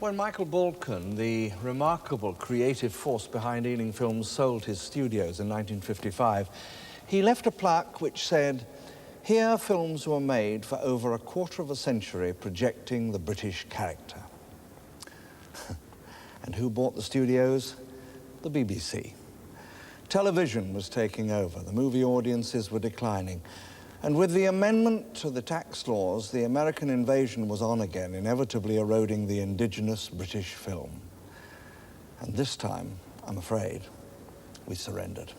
When Michael Baldwin, the remarkable creative force behind Ealing Films, sold his studios in 1955, he left a plaque which said, "Here films were made for over a quarter of a century projecting the British character." And who bought the studios? The BBC. Television was taking over, the movie audiences were declining. And with the amendment to the tax laws, the American invasion was on again, inevitably eroding the indigenous British film. And this time, I'm afraid, we surrendered.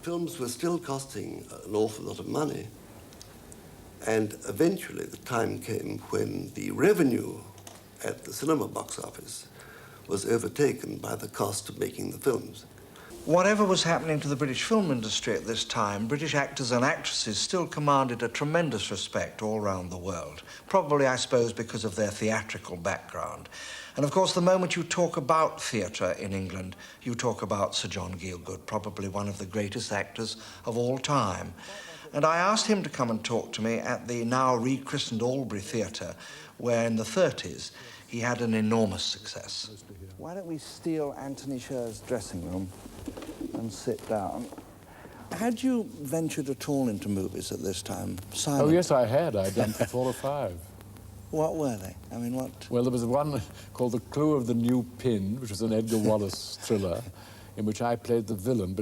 Films were still costing an awful lot of money, and eventually the time came when the revenue at the cinema box office was overtaken by the cost of making the films. Whatever was happening to the British film industry at this time, British actors and actresses still commanded a tremendous respect all around the world. Probably, I suppose, because of their theatrical background. And of course, the moment you talk about theatre in England, you talk about Sir John Gielgud, probably one of the greatest actors of all time. And I asked him to come and talk to me at the now rechristened Albury Theatre, where in the 30s he had an enormous success. Why don't we steal Anthony Sher's dressing room and sit down? Had you ventured at all into movies at this time? Simon? Oh, yes, I had. I'd done 4 or 5. What were they? I mean, what? Well, there was one called The Clue of the New Pin, which was an Edgar Wallace thriller, in which I played the villain, but